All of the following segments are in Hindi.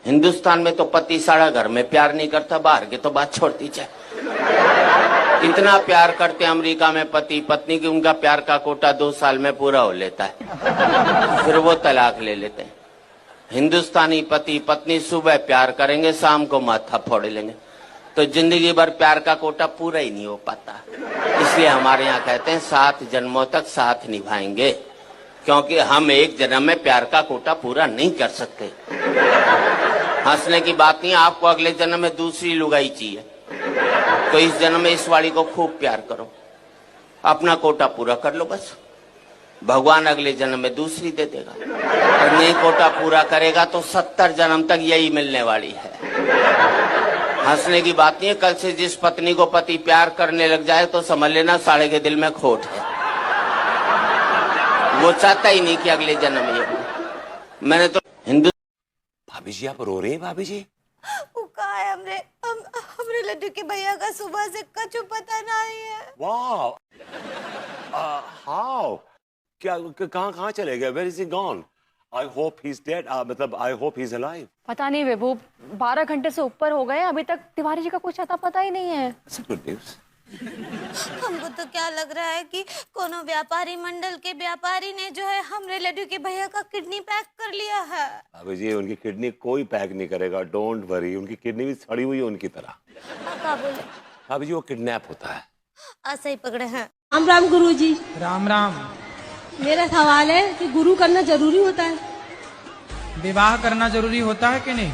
हिंदुस्तान में तो पति सारा घर में प्यार नहीं करता, बाहर की तो बात छोड़ती जाए। इतना प्यार करते अमेरिका में पति पत्नी की, उनका प्यार का कोटा 2 साल में पूरा हो लेता है, फिर वो तलाक ले लेते हैं। हिंदुस्तानी पति पत्नी सुबह प्यार करेंगे, शाम को माथा फोड़ लेंगे, तो जिंदगी भर प्यार का कोटा पूरा ही नहीं हो पाता। इसलिए हमारे यहाँ कहते हैं 7 जन्मों तक साथ निभाएंगे, क्योंकि हम एक जन्म में प्यार का कोटा पूरा नहीं कर सकते। हंसने की बात नहीं, आपको अगले जन्म में दूसरी लुगाई चाहिए, तो इस जन्म में इस वाली को खूब प्यार करो, अपना कोटा पूरा कर लो बस। भगवान अगले जन्म में दूसरी दे देगा, और नहीं कोटा पूरा करेगा तो 70 जन्म तक यही मिलने वाली है। हंसने की बात नहीं है, कल से जिस पत्नी को पति प्यार करने लग जाए तो समझ लेना साले के दिल में खोट है, वो चाहता ही नहीं कि अगले जन्म ये। मैंने तो हिंदू। भाभी जी आप रो रहे हैं? भाभी जी वो कहा है हमरे लड्डू के भैया का सुबह से कछु पता नहीं है। वाह, हाउ, क्या कहाँ चले गए? Where is he gone? I hope he is dead, मतलब I hope he is alive. पता नहीं विभू, 12 घंटे से ऊपर हो गए, अभी तक तिवारी जी का कुछ अता पता ही नहीं है। Good news. हमको तो क्या लग रहा है कि कोनो व्यापारी मंडल के व्यापारी ने जो है हमरे लड्डू के भैया का किडनी पैक कर लिया है। भाभी जी उनकी किडनी कोई पैक नहीं करेगा, डोंट वरी, उनकी किडनी भी सड़ी हुई है उनकी तरह। क्या बोले? भाभी जी वो किडनैप होता है। ऐसे ही पकड़े हैं। राम राम गुरु जी। राम राम। मेरा सवाल है कि गुरु करना जरूरी होता है? विवाह करना जरूरी होता है कि नहीं?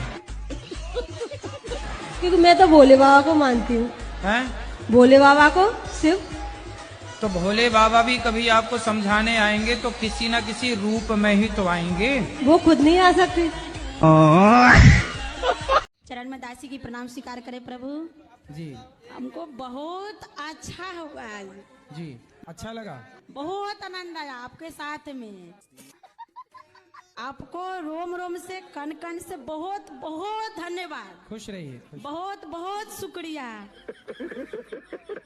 क्योंकि मैं तो भोले बाबा को मानती हूँ। हैं? भोले बाबा को सिर्फ। तो भोले बाबा भी कभी आपको समझाने आएंगे तो किसी न किसी रूप में ही तो आएंगे। वो खुद नहीं आ सकते। चरण में दासी की प्रणाम स्वीकार करे प्रभु जी। हमको बहुत अच्छा हुआ आज जी, अच्छा लगा, बहुत आनंद आया आपके साथ में। आपको रोम रोम से कण कण से बहुत बहुत धन्यवाद। खुश रहिए। बहुत बहुत शुक्रिया।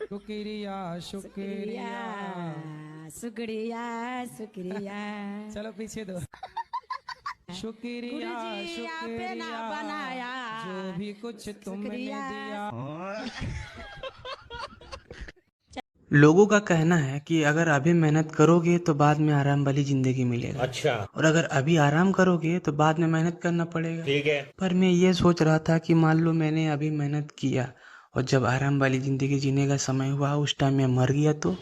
शुक्रिया शुक्रिया शुक्रिया शुक्रिया। चलो पीछे दो। शुक्रिया गुरुजी आपने ना शुक्रिया बनाया, जो भी कुछ तुमने दिया। लोगों का कहना है कि अगर अभी मेहनत करोगे तो बाद में आराम वाली जिंदगी मिलेगा। अच्छा। और अगर अभी आराम करोगे तो बाद में मेहनत करना पड़ेगा। ठीक है। पर मैं ये सोच रहा था कि मान लो मैंने अभी मेहनत किया और जब आराम वाली जिंदगी जीने का समय हुआ उस टाइम मैं मर गया तो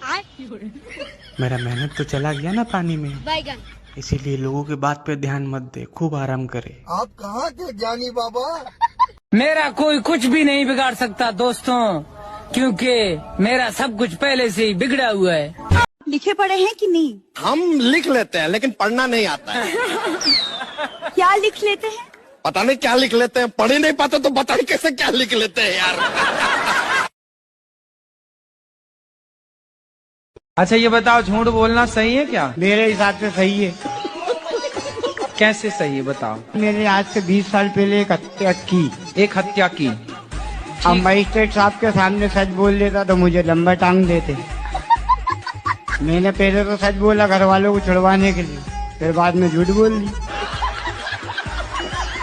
मेरा मेहनत तो चला गया ना पानी में। इसीलिए लोगों के बात पे ध्यान मत दे, खूब आराम करे। आप कहाँ के ज्ञानी बाबा? मेरा कोई कुछ भी नहीं बिगाड़ सकता दोस्तों, क्योंकि मेरा सब कुछ पहले से ही बिगड़ा हुआ है। लिखे पढ़े हैं कि नहीं? हम लिख लेते हैं लेकिन पढ़ना नहीं आता है। क्या लिख लेते हैं? पता नहीं क्या लिख लेते हैं, पढ़ ही नहीं पाते तो बताइए कैसे क्या लिख लेते हैं यार। अच्छा ये बताओ, झूठ बोलना सही है क्या? मेरे हिसाब से सही है। कैसे सही है बताओ? मैंने आज से 20 साल पहले एक हत्या की। एक हत्या की? अब मजिस्ट्रेट साहब के सामने सच बोल देता तो मुझे लंबा टांग देते। मैंने पहले तो सच बोला घर वालों को छुड़वाने के लिए, फिर बाद में झूठ बोल दी।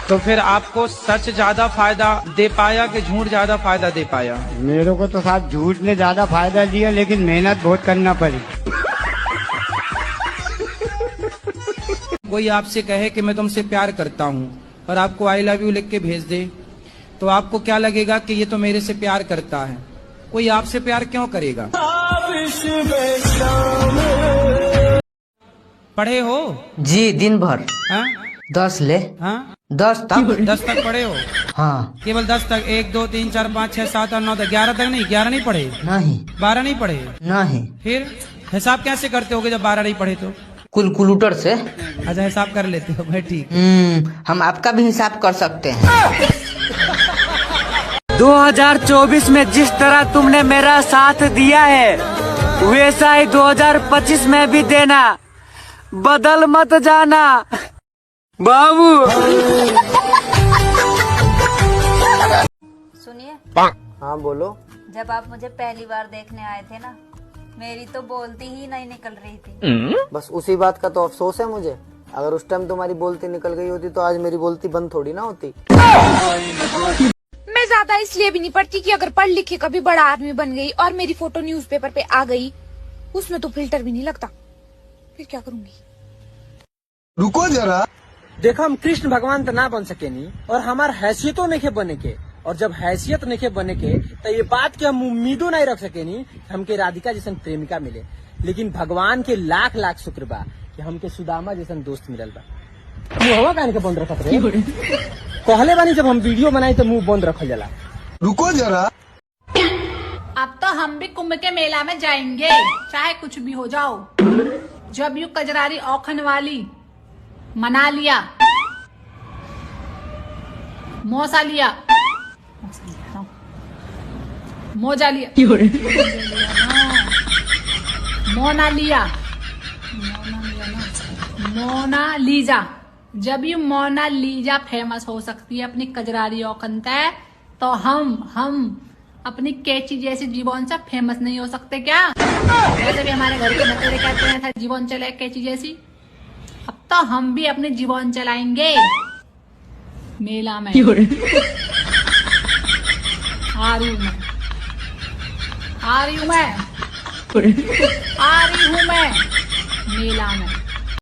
तो फिर आपको सच ज्यादा फायदा दे पाया कि झूठ ज्यादा फायदा दे पाया? मेरे को तो साथ झूठ ने ज्यादा फायदा दिया, लेकिन मेहनत बहुत करना पड़ी। कोई आपसे कहे कि मैं तुमसे प्यार करता हूँ और आपको आई लव यू लिख के भेज दे, तो आपको क्या लगेगा कि ये तो मेरे से प्यार करता है। कोई आपसे प्यार क्यों करेगा? पढ़े हो? जी दिन भर। हाँ? 10 ले। हाँ? 10 तक। 10 तक पढ़े हो? हाँ। केवल 10 तक? 1 2 3 4 5 6 7 8 9 10 11 तक नहीं? 11 नहीं पढ़े? नहीं। 12 नहीं पढ़े? नहीं। फिर हिसाब कैसे करते होगे जब 12 नहीं पढ़े तो? कैलकुलेटर से। अच्छा हिसाब कर लेते हो, भाई ठीक। हम आपका भी हिसाब कर सकते हैं। 2024 में जिस तरह तुमने मेरा साथ दिया है वैसा ही 2025 में भी देना, बदल मत जाना बाबू। सुनिए। हाँ बोलो। जब आप मुझे पहली बार देखने आए थे ना, मेरी तो बोलती ही नहीं निकल रही थी। बस उसी बात का तो अफसोस है मुझे अगर उस टाइम तुम्हारी बोलती निकल गई होती तो आज मेरी बोलती बंद थोड़ी ना होती। मैं ज्यादा इसलिए भी नहीं पढ़ती कि अगर पढ़ लिख के कभी बड़ा आदमी बन गई और मेरी फोटो न्यूज़पेपर पे आ गई, उसमें तो फिल्टर भी नहीं लगता, फिर क्या करूंगी। रुको जरा, देखो हम कृष्ण भगवान तो ना बन सके नहीं और हमार हैसियतों नहीं बने के, और जब हैसियत नहीं बने के तो ये बात के हम उम्मीदों नहीं रख सके नहीं हमके राधिका जैसन प्रेमिका मिले, लेकिन भगवान के लाख लाख शुक्र बा कि हमके सुदामा जैसन दोस्त मिलल बा। मुहवा कान के बंद रखत रे, कहले बानी जब हम वीडियो बनाई तो मुंह बंद रखल जाला। रुको जरा, अब तो हम भी कुंभ के मेला में जाएंगे, चाहे कुछ भी हो जाओ। जब यू कजरारी औखन वाली मना लिया, मौसा लिया, मोजा लिया, मोना लिया, मोनालीजा। जब ये मोनालीजा फेमस हो सकती है अपनी कजरारी औखन तय, तो हम अपनी कैची जैसी जीवन से फेमस नहीं हो सकते क्या? वैसे भी हमारे घर के बतेरे कहते हैं था जीवन चले कैची जैसी। अब तो हम भी अपने जीवन चलाएंगे मेला में। आ रही हूँ मैं मेला में।